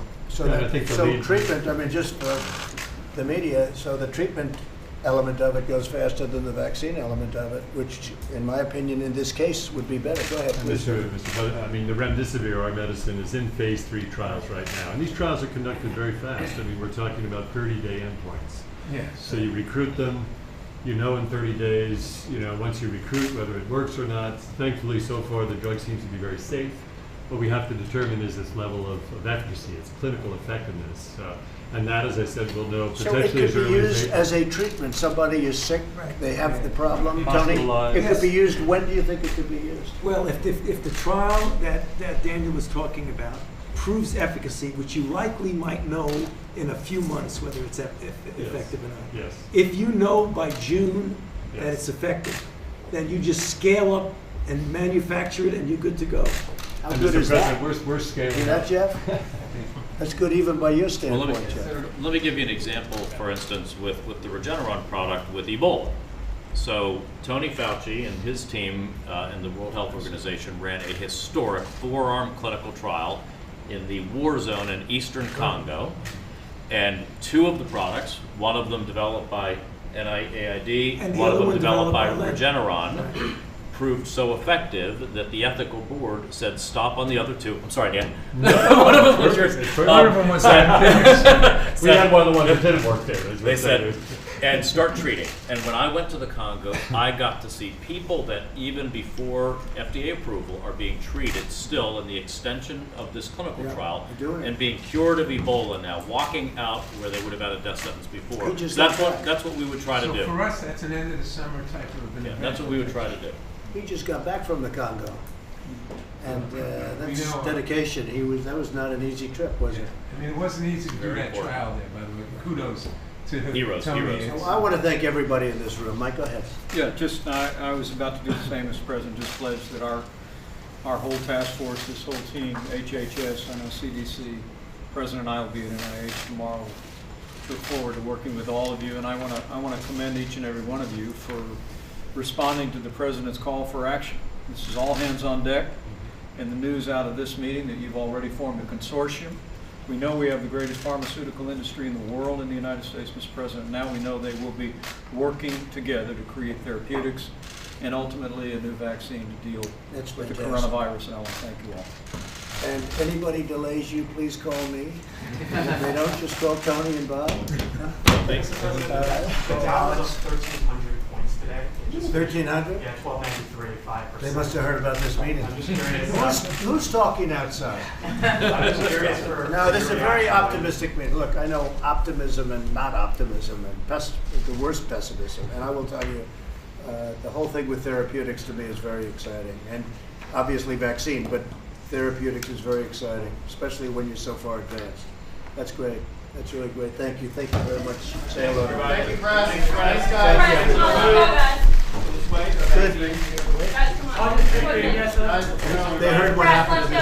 treatment, I mean, just for the media, so the treatment element of it goes faster than the vaccine element of it, which, in my opinion, in this case, would be better. Go ahead, please. Mr. President, I mean, the remdesivir, our medicine, is in phase 3 trials right now, and these trials are conducted very fast. I mean, we're talking about 30-day endpoints. Yes. So you recruit them, in 30 days, once you recruit, whether it works or not. Thankfully, so far, the drug seems to be very safe. What we have to determine is this level of efficacy, its clinical effectiveness. And that, as I said, we'll know potentially as so it could be early used as a treatment. Somebody is sick, they have the problem. Tony, Hospitalized. it could be used. When do you think it could be used? Well, if the trial that Daniel was talking about proves efficacy, which you likely might know in a few months whether it's effective or not. Yes. If you know by June that it's effective, then you just scale up and manufacture it and you're good to go. How good is that? We're scaling See that, Jeff? That's good even by your standpoint, Jeff. Let me give you an example, for instance, with the Regeneron product with Ebola. So Tony Fauci and his team in the World Health Organization ran a historic 4-arm clinical trial in the war zone in eastern Congo. And 2 of the products, one of them developed by NIAID, and one of them developed by Regeneron, proved so effective that the ethical board said stop on the other 2. I'm sorry, Dan. One of them was yours. One of them was we had one of the ones that didn't work there. They said, and start treating. And when I went to the Congo, I got to see people that even before FDA approval are being treated still in the extension of this clinical trial and being cured of Ebola now, walking out where they would have had a death sentence before. So that's what we would try to do. So for us, that's an end of the summer type of an event. That's what we would try to do. He just got back from the Congo. And that's know, dedication. That was not an easy trip, was it? I mean, it wasn't easy to do Very that important. trial there, by the way. Kudos to Heroes, Tony. heroes. It's- Well, I want to thank everybody in this room. Mike, go ahead. Yeah, just, I was about to do the same as President, just pledge that our whole task force, this whole team, HHS, I know CDC, President and I will be at NIH tomorrow. Look forward to working with all of you, and I want to commend each and every one of you for responding to the President's call for action. This is all hands on deck, and the news out of this meeting that you've already formed a consortium. We know we have the greatest pharmaceutical industry in the world in the United States, Mr. President. Now we know they will be working together to create therapeutics and ultimately a new vaccine to deal with the fantastic. coronavirus. And I want to thank you all. And anybody delays you, please call me. If they don't, just call Tony and Bob. Thanks. The Dow was up 1,300 points today. 1,300? Yeah, 1293, 5%. They must have heard about this meeting. I'm just curious. Who's talking outside? I'm just curious for. No, this is a very optimistic meeting. Look, I know optimism and not optimism and the worst pessimism. And I will tell you, the whole thing with therapeutics to me is very exciting. And obviously vaccine, but therapeutics is very exciting, especially when you're so far advanced. That's great. That's really great. Thank you. Thank you very much. Say hello. Thank you, Press. Thanks, guys. Good. Guys, come on. They heard what happened.